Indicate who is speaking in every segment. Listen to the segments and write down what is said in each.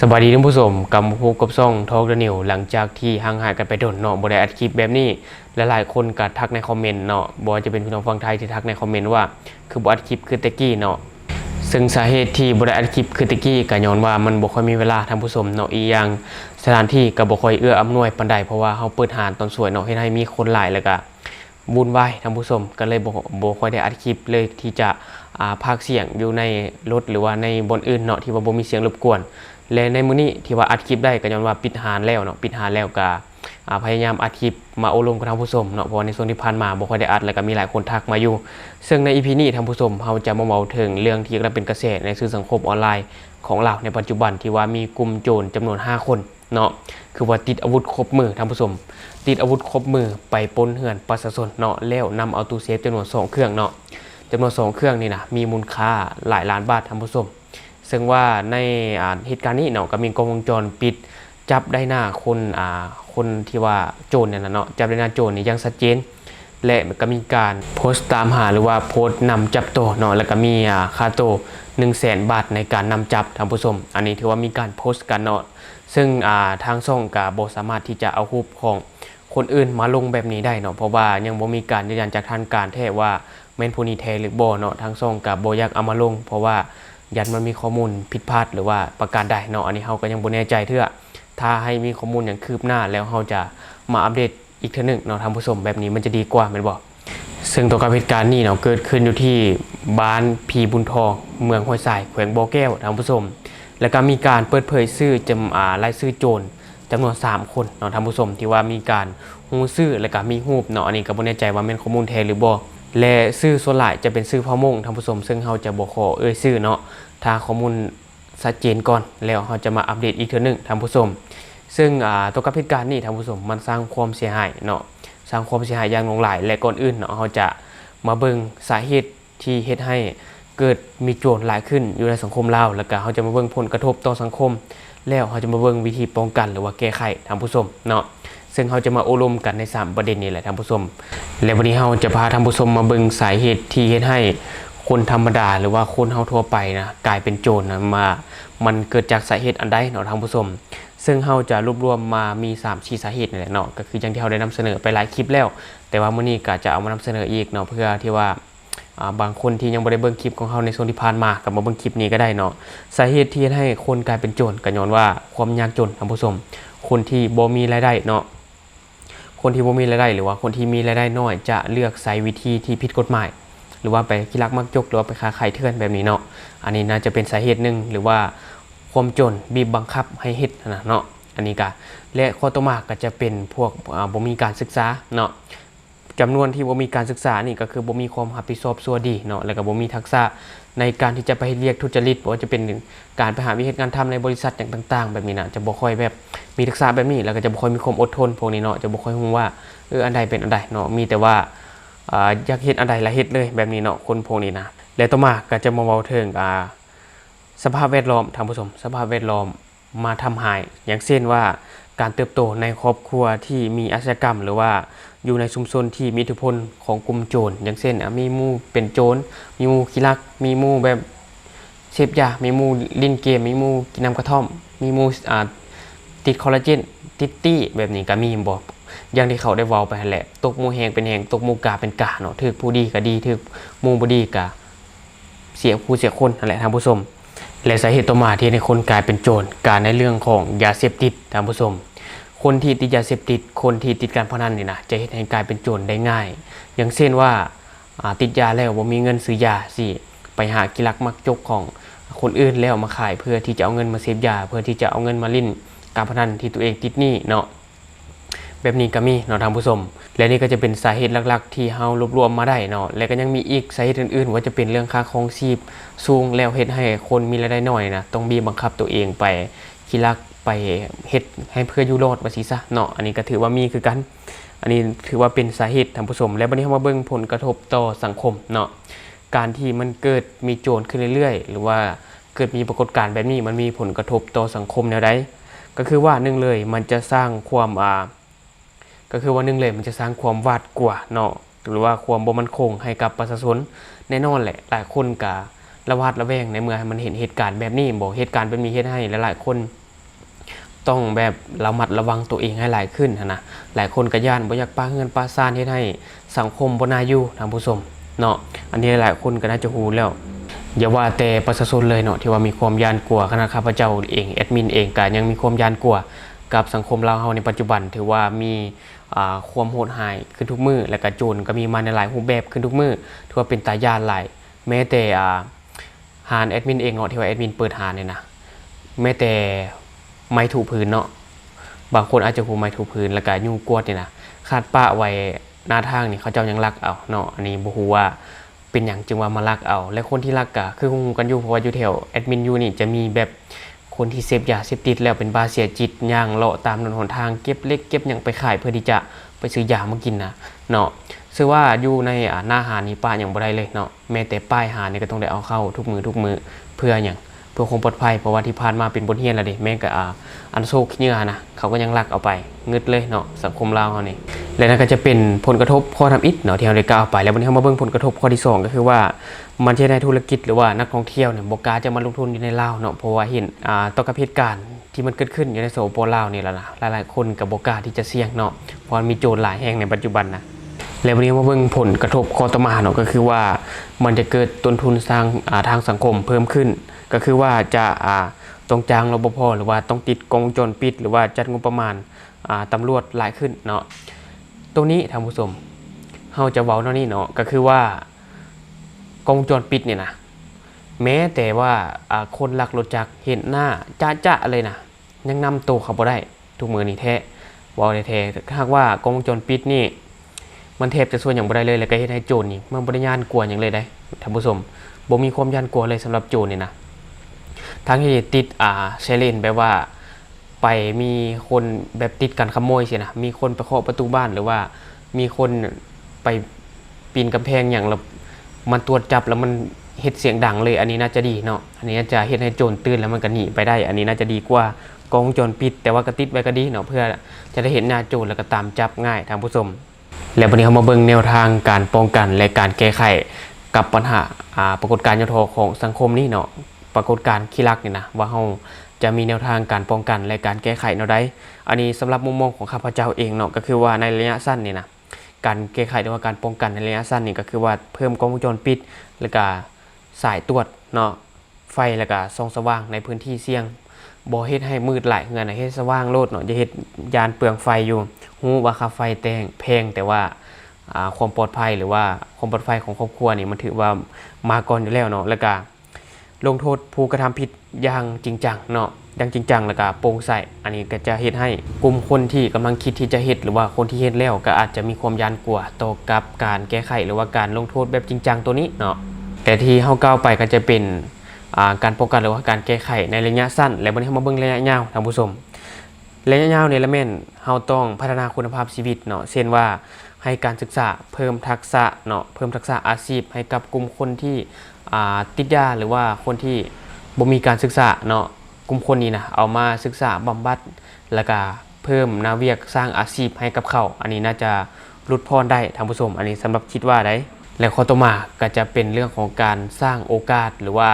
Speaker 1: สวัสดีท่านผู้ชมกำมาพบกับซ่องทอล์กเดอะนิวหลังจากที่ห่างหายกันไปโดนเนาะบ่ได้อัดคลิปแบบนี้และหลายคนก็ทักในคอมเมนต์เนาะบ่ว่าจะเป็นพี่น้องฝั่งไทยที่ทักในคอมเมนต์ว่าคือบ่อัดคลิปคือตะกี้เนาะซึ่งสาเหตุที่บ่ได้อัดคลิปคือตะกี้ก็ย้อนว่ามันบ่ค่อยมีเวลาท่านผู้ชมเนาะอีกอย่างสถานที่ก็บ่ค่อยเอื้ออำนวยปานใดเพราะว่าเฮาเปิดร้านตอนสวยเนาะเฮ็ดให้มีคนหลายแล้วก็วุ่นวายท่านผู้ชมก็เลยบ่ค่อยได้อัดคลิปเลยที่จะพากย์เสียงอยู่ในรถหรือว่าในบนอื่นเนาะที่ว่าบ่มีเสียงรบกวนและในมื้อนี้ที่ว่าอัดคลิปได้ก็ย้อนว่าปิดร้านแล้วเนาะปิดร้านแล้วก็พยายามอัดคลิปมาอบรมกับท่านผู้ชมเนาะเพราะในช่วงที่ผ่านมาบ่ค่อยได้อัดแล้วก็มีหลายคนทักมาอยู่ซึ่งใน EP นี้ท่านผู้ชมเฮาจะมาเว้าถึงเรื่องที่กำลังเป็นกระแสในสื่อสังคมออนไลน์ของเราในปัจจุบันที่ว่ามีกลุ่มโจรจำนวน5คนเนาะคือว่าติดอาวุธครบมือท่านผู้ชมติดอาวุธครบมือไปปล้นเฮือนประชาชนเนาะแล้วนำเอาตู้เซฟจำนวน2เครื่องเนาะจำนวน2เครื่องนี่นะมีมูลค่าหลายล้านบาทท่านผู้ชมซึ่งว่าในเหตุการณ์นี้เนาะก็มีกล้องวงจรปิดจับได้หน้าคนที่ว่าโจรเนี่ยนะเนาะจับได้หน้าโจรนี่ยังชัดเจนและก็มีการโพสต์ตามหาหรือว่าโพสต์นำจับตัวเนาะแล้วก็มีค่าตัว100,000 บาทในการนำจับท่านผู้ชมอันนี้ถือว่ามีการโพสต์กันเนาะซึ่งทางช่องก็บ่สามารถที่จะเอารูปของคนอื่นมาลงแบบนี้ได้เนาะเพราะว่ายังบ่มีการยืนยันจากทางการแท้ว่าแม่นผู้นี้แท้หรือบ่เนาะทางช่องก็บ่อยากเอามาลงเพราะว่ายันมันมีข้อมูลผิดพลาดหรือว่าประการใดเนาะอันนี้เฮาก็ยังบ่แน่ใจเทื่อถ้าให้มีข้อมูลอย่างคืบหน้าแล้วเฮาจะมาอัปเดตอีกเทื่อนึงเนาะท่านผู้ชมแบบนี้มันจะดีกว่าแม่นบ่ซึ่งตัวกับเหตุการณ์นี้เนาะเกิดขึ้นอยู่ที่บ้านพีบุญทองเมืองห้วยทรายแขวงบ่อแก้วท่านผู้ชมแล้วก็มีการเปิดเผยชื่อรายชื่อโจรจำนวน3คนเนาะท่านผู้ชมที่ว่ามีการฮู้ชื่อแล้วก็มีรูปเนาะอันนี้ก็บ่แน่ใจว่าแม่นข้อมูลแท้หรือบ่และชื่อส่วนหลายจะเป็นชื่อพ่อมงท่านผู้ชมซึ่งเฮาจะบ่ขอชื่อเนาะถ้าข้อมูลชัดเจนก่อนแล้วเฮาจะมาอัปเดตอีกเทื่อนึงท่านผู้ชมซึ่งตัวกับเหตุการณ์นี้ท่านผู้ชมมันสร้างความเสียหายเนาะสร้างความเสียหายอย่างหลงหลายและก่อนอื่นเนาะเฮาจะมาเบิ่งสาเหตุที่เฮ็ดให้เกิดมีโจรหลายขึ้นอยู่ในสังคมลาวแล้วก็เฮาจะมาเบิ่งผลกระทบต่อสังคมแล้วเฮาจะมาเบิ่งวิธีป้องกันหรือว่าแก้ไขท่านผู้ชมเนาะซึ่งเฮาจะมาอบรมกันใน3ประเด็นนี้แหละท่านผู้ชมและวันนี้เฮาจะพาท่านผู้ชมมาเบิ่งสาเหตุที่เฮ็ดให้คนธรรมดาหรือว่าคนเฮาทั่วไปนะกลายเป็นโจรนะมันเกิดจากสาเหตุอันใดเนาะท่านผู้ชมซึ่งเฮาจะรวบรวมมามี3-4สาเหตุนี่แหละเนาะก็คืออย่างที่เฮาได้นำเสนอไปหลายคลิปแล้วแต่ว่ามื้อนี้ก็จะเอามานำเสนออีกเนาะเพื่อที่ว่าบางคนที่ยังบ่ได้เบิ่งคลิปของเฮาในช่วงที่ผ่านมาก็มาเบิ่งคลิปนี้ก็ได้เนาะสาเหตุที่ให้คนกลายเป็นโจรก็ย้อนว่าความยากจนท่านผู้ชมคนที่บ่มีรายได้เนาะคนที่บ่มีรายได้หรือว่าคนที่มีรายได้น้อยจะเลือกใช้วิธีที่ผิดกฎหมายหรือว่าไปขี้ลักมักจกหรือว่าไปค้าขายเถื่อนแบบนี้เนาะอันนี้น่าจะเป็นสาเหตุนึงหรือว่าความจนบีบบังคับให้เฮ็ดนะเนาะอันนี้ก็และข้อต่อมาก็จะเป็นพวกบ่มีการศึกษาเนาะจำนวนที่บ่มีการศึกษานี่ก็คือบ่มีความรับผิดชอบส่วนดีเนาะแล้วก็บ่มีทักษะในการที่จะไปเรียกทุจริตบ่ว่าจะเป็นการไปหาวิธีการทำในบริษัทอย่างต่างๆแบบนี้นะจะบ่ค่อยแบบมีทักษะแบบนี้แล้วก็จะบ่ค่อยมีความอดทนพวกนี้เนาะจะบ่ค่อยรู้ว่าอันใดเป็นอันใดเนาะมีแต่ว่าอยากเฮ็ดอันใดละเฮ็ดเลยแบบนี้เนาะคนพวกนี้นะและต่อมาก็จะมาเว้าถึงสภาพแวดล้อมท่านผู้ชมสภาพแวดล้อมมาทำให้อย่างเช่นว่าการเติบโตในครอบครัวที่มีอาชญากรรมหรือว่าอยู่ในชุมชนที่มีอิทธิพลของกลุ่มโจรอย่างเช่นมีหมู่เป็นโจรมีหมู่ขี้ลักมีหมู่แบบเสพยามีหมู่เล่นเกมมีหมู่กินน้ำกระท่อมมีหมู่ติดคอลลาเจนติดตี้แบบนี้ก็มีบ่อย่างที่เขาได้เว้าไปแหละตกหมู่แหงเป็นแหงตกหมู่กาเป็นกาเนาะถึกผู้ดีก็ดีถึกหมู่บ่ดีก็เสียผู้เสียคนนั่นแหละท่านผู้ชมและสาเหตุต่อมาที่ให้คนกลายเป็นโจรการในเรื่องของยาเสพติดท่านผู้ชมคนที่ติดยาเสพติดคนที่ติดการพนันนี่นะจะเฮ็ดให้กลายเป็นโจรได้ง่ายอย่างเช่นว่าติดยาแล้วบ่มีเงินซื้อยาสิไปหากิลักมักจกของคนอื่นแล้วมาขายเพื่อที่จะเอาเงินมาเสพยาเพื่อที่จะเอาเงินมาลิ้นการพนันที่ตัวเองติดหนี้เนาะแบบนี้ก็มีเนาะท่านผู้ชมและนี่ก็จะเป็นสาเหตุหลักๆที่เฮารวบรวมมาได้เนาะและก็ยังมีอีกสาเหตุอื่นๆว่าจะเป็นเรื่องค่าครองชีพสูงแล้วเฮ็ดให้คนมีรายได้น้อยนะต้องบีบบังคับตัวเองไปขี้ลักไปเฮ็ดให้เพื่ออยู่รอดว่าสิซะเนาะอันนี้ก็ถือว่ามีคือกันอันนี้ถือว่าเป็นสาเหตุท่านผู้ชมและบัดนี้เฮามาเบิ่งผลกระทบต่อสังคมเนาะการที่มันเกิดมีโจรขึ้นเรื่อยๆหรือว่าเกิดมีปรากฏการณ์แบบนี้มันมีผลกระทบต่อสังคมแนวใดก็คือว่า1เลยมันจะสร้างความก็คือว่า1เลยมันจะสร้างความหวาดกลัวเนาะหรือว่าความบ่มั่นคงให้กับประชาชนแน่นอนแหละหลายคนก็ระวัดระแวงในเมื่อมันเห็นเหตุการณ์แบบนี้บ่เหตุการณ์แบบนี้เฮ็ดให้หลายๆคน ต้องแบบระมัดระวังตัวเองให้หลายขึ้นนะหลายคนก็ย่านบ่อยากป้าเงินป้าซ่านเฮ็ดให้สังคมบ่น่าอยู่ท่านผู้ชมเนาะอันนี้หลายคนก็น่าจะฮู้แล้วอย่าว่าแต่ประชาชนเลยเนาะที่ว่ามีความย่านกลัวขนาดข้าพเจ้าเองแอดมินเองก็ยังมีความย่านกลัวกับสังคมลาวเฮาในปัจจุบันถือว่ามีความโหดร้ายขึ้นทุกมื้อและก็โจรก็มีมาในหลายรูปแบบขึ้นทุกมื้อถือว่าเป็นตาย่านหลายแม้แต่หารแอดมินเองเนาะที่ว่าแอดมินเปิดหารเนี่ยนะแม้แต่ไม้ถูพื้นเนาะบางคนอาจจะหูไม้ถูพื้นแล้วก็ยุ่งกวดเนี่ยนะคาดป้าไว้หน้าทางนี่เขาเจ้ายังรักเอาเนาะอันนี้บ่ฮู้ว่าเป็นอย่างจึงว่ามารักเอาและคนที่รักก็คือฮู้กันอยู่เพราะว่าอยู่แถวแอดมินอยู่นี่จะมีแบบคนที่เสพยาเสพติดแล้วเป็นบ้าเสียจิตย่างเลาะตามถนนหนทางเก็บเล็กเก็บหยังไปขายเพื่อที่จะไปซื้อยามากินนะเนาะซึ่งว่าอยู่ในหน้าหาดนี่ป้าอย่างบ่ได้เลยเนาะแม้แต่ป้ายหาดนี่ก็ต้องได้เอาเข้าทุกมือเพื่ออย่างเพื่อความปลอดภัยเพราะว่าที่ผ่านมาเป็นบทเรียนแล้วดิแม่ก็อันโซกเนื้อนะเขาก็ยังลักเอาไปงึดเลยเนาะสังคมลาวเฮานี่และนั่นก็จะเป็นผลกระทบข้อทำอิฐเนาะที่เราได้กล่าวไปแล้ววันนี้เรามาเบิ่งผลกระทบข้อที่2ก็คือว่ามันจะได้ธุรกิจหรือว่านักท่องเที่ยวเนี่ยบ่กล้าจะมาลงทุนอยู่ในลาวเนาะเพราะว่าเห็นต่อกับเหตุการณ์ที่มันเกิดขึ้นอยู่ในสปปลาวนี่แล้วนะหลายๆคนก็บ่กล้าที่จะเสี่ยงเนาะเพราะมีโจรหลายแห่งในปัจจุบันนะแล้ววันนี้มาเบิ่งผลกระทบข้อต่อมาเนาะก็คือว่ามันจะเกิดต้นทุนทางสังคมเพิ่มขึ้นก็คือว่าจะต้องจ้างรปภหรือว่าต้องติดกล้องวงจรปิดหรือว่าจัดงบประมาณตำรวจหลายขึ้นเนาะตรงนี้ท่านผู้ชมเฮาจะเว้าเนาะนี่เนาะก็คือว่ากล้องวงจรปิดเนี่ยนะแม้แต่ว่าคนลักรถจักรเห็นหน้าจ๊ะๆเลยนะยังนำโตเขาบ่ได้ทุกมือนี่แท้เว้าได้แท้หากว่ากล้องวงจรปิดนี่มันแทบจะช่วยอย่างบ่ได้เลยแล้วก็เฮ็ดให้โจรนี่มันบ่ได้ย่านกลัวหยังเลยได้ท่านผู้ชมบ่มีความย่านกลัวเลยสำหรับโจรนี่นะทั้งที่ติดเซเลนแบบว่าไปมีคนแบบติดกันขโมยสินะมีคนไปเคาะประตูบ้านหรือว่ามีคนไปปีนกำแพงอย่างแล้วมันตรวจจับแล้วมันเฮ็ดเสียงดังเลยอันนี้น่าจะดีเนาะอันนี้จะเฮ็ดให้โจรตื่นแล้วมันก็หนีไปได้อันนี้น่าจะดีกว่ากล้องวงจรปิดแต่ว่าก็ติดไว้ก็ดีเนาะเพื่อจะได้เห็นหน้าโจรแล้วก็ตามจับง่ายท่านผู้ชมแล้ววันนี้เรามาเบิ่งแนวทางการป้องกันและการแก้ไขกับปัญหาปรากฏการณ์ย่อท้อของสังคมนี้เนาะปรากฏการณ์ขี้ลักนี่นะว่าเราจะมีแนวทางการป้องกันและการแก้ไขแนวใดอันนี้สำหรับมุมมองของข้าพเจ้าเองเนาะก็คือว่าในระยะสั้นนี่นะการแก้ไขหรือว่าการป้องกันในระยะสั้นนี่ก็คือว่าเพิ่มกล้องวงจรปิดแล้วก็สายตรวจเนาะไฟแล้วก็ส่องสว่างในพื้นที่เสี่ยงบ่เฮ็ดให้มืดหลายเฮือนเฮ็ดสว่างโลดเนาะอย่าเฮ็ดยานเปลืองไฟอยู่ฮู้ว่าค่าไฟแพงแต่ว่าความปลอดภัยหรือว่าความปลอดภัยของครอบครัวนี่มันถือว่ามาก่อนอยู่แล้วเนาะแล้วก็ลงโทษผู้กระทำผิดอย่างจริงจังเนาะอย่างจริงจังแล้วก็โปร่งใสอันนี้ก็จะเฮ็ดให้กลุ่มคนที่กำลังคิดที่จะเฮ็ดหรือว่าคนที่เฮ็ดแล้วก็อาจจะมีความย่านกลัวต่อกับการแก้ไขหรือว่าการลงโทษแบบจริงจังตัวนี้เนาะแต่ที่เฮาก้าวไปก็จะเป็นการป้องกันหรือว่าการแก้ไขในระยะสั้นและวันนี้เฮามาเบิ่งระยะยาวท่านผู้ชมระยะยาวนี่ละแม่นเฮาต้องพัฒนาคุณภาพชีวิตเนาะเช่นว่าให้การศึกษาเพิ่มทักษะเนาะเพิ่มทักษะอาชีพให้กับกลุ่มคนที่ติดยาหรือว่าคนที่บ่มีการศึกษาเนาะกลุ่มคนนี้นะเอามาศึกษาบำบัดแล้วก็เพิ่มนาเวียกสร้างอาชีพให้กับเขาอันนี้น่าจะลดพรได้ท่านผู้ชมอันนี้สำหรับคิดว่าได้และข้อต่อมาก็จะเป็นเรื่องของการสร้างโอกาสหรือว่า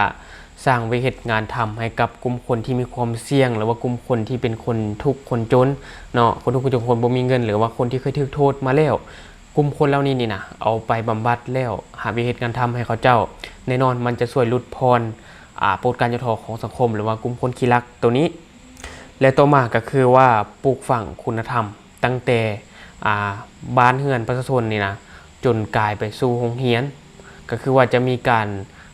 Speaker 1: สร้างวิธีงานทำให้กับกลุ่มคนที่มีความเสี่ยงหรือว่ากลุ่มคนที่เป็นคนทุกข์คนจนเนาะคนทุกข์คนจนคนบ่มีเงินหรือว่าคนที่เคยถูกโทษมาแล้วกลุ่มคนเหล่านี้นี่นะเอาไปบำบัดแล้วหาวิธีการทำให้เขาเจ้าแน่นอนมันจะช่วยลดพรปลดการย่อท้อของสังคมหรือว่ากลุ่มคนขี้รักตัวนี้และต่อมาก็คือว่าปลูกฝังคุณธรรมตั้งแต่บ้านเฮือนประชาชนนี่นะจนกลายไปสู่โรงเรียนก็คือว่าจะมีการ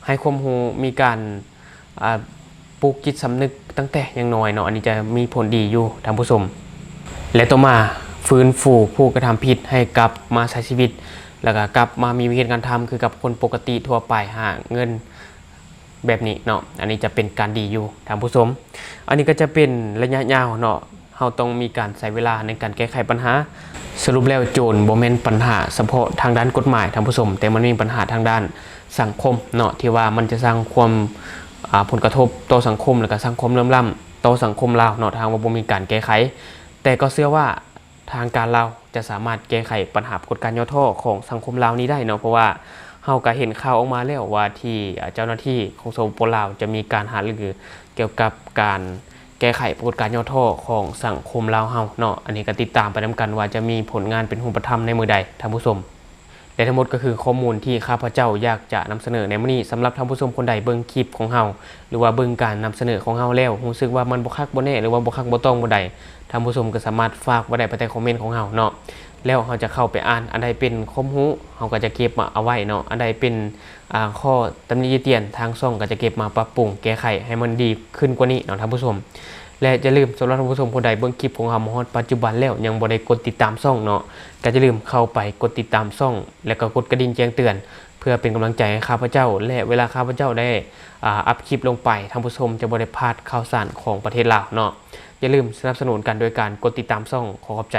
Speaker 1: ให้ความรู้มีการปลูกจิตสำนึกตั้งแต่ยังน้อยเนาะอันนี้จะมีผลดีอยู่ท่านผู้ชมและต่อมาฟื้นฟูผู้กระทำผิดให้กลับมาใช้ชีวิตแล้วก็กลับมามีวิธีการทำคือกับคนปกติทั่วไปหาเงินแบบนี้เนาะอันนี้จะเป็นการดีอยู่ท่านผู้ชมอันนี้ก็จะเป็นระยะยาวเนาะเราต้องมีการใช้เวลาในการแก้ไขปัญหาสรุปแล้วโจรบ่แม่นปัญหาเฉพาะทางด้านกฎหมายท่านผู้ชมแต่มันมีปัญหาทางด้านสังคมเนาะที่ว่ามันจะสร้างความผลกระทบต่อสังคมและก็สังคมเริ่มล่ำต่อสังคมลาวเนาะทางว่าบ่มีการแก้ไขแต่ก็เชื่อว่าทางการลาวจะสามารถแก้ไขปัญหาปรากฏการณ์ย่อท้อของสังคมลาวนี้ได้เนาะเพราะว่าเฮาก็เห็นข่าวออกมาแล้วว่าที่เจ้าหน้าที่ของสปปลาวจะมีการหารือเกี่ยวกับการ แก้ไขปรากฏการณ์ย่อท่อของสังคมลาวเฮาเนาะอันนี้ก็ติดตามไปนำกันว่าจะมีผลงานเป็นรูปธรรมในมือใดท่านผู้ชมและทั้งหมดก็คือข้อมูลที่ข้าพเจ้าอยากจะนำเสนอในมื้อนี้สำหรับท่านผู้ชมคนใดเบิ่งคลิปของเฮาหรือว่าเบิ่งการนำเสนอของเฮาแล้วรู้สึกว่ามันบ่คักบ่แน่หรือว่าบ่คักบ่ต้องบ่ใดท่านผู้ชมก็สามารถฝากไว้ได้ภายใต้คอมเมนต์ของเฮาเนาะแล้วเราจะเข้าไปอ่านอันใดเป็นความรู้เราก็จะเก็บมาเอาไว้เนาะอันใดเป็นข้อตำหนิติเตียนทางช่องก็จะเก็บมาปรับปรุงแก้ไขให้มันดีขึ้นกว่านี้เนาะท่านผู้ชมและอย่าลืมสำหรับท่านผู้ชมคนใดเบิ่งคลิปของเรามาฮอดปัจจุบันแล้วยังบ่ได้กดติดตามช่องเนาะก็อย่าลืมเข้าไปกดติดตามช่องแล้วก็กดกระดิ่งแจ้งเตือนเพื่อเป็นกำลังใจให้ข้าพเจ้าและเวลาข้าพเจ้าได้อัพคลิปลงไปท่านผู้ชมจะบ่ได้พลาดข่าวสารของประเทศลาวเนาะอย่าลืมสนับสนุนกันโดยการกดติดตามช่องขอขอบใจ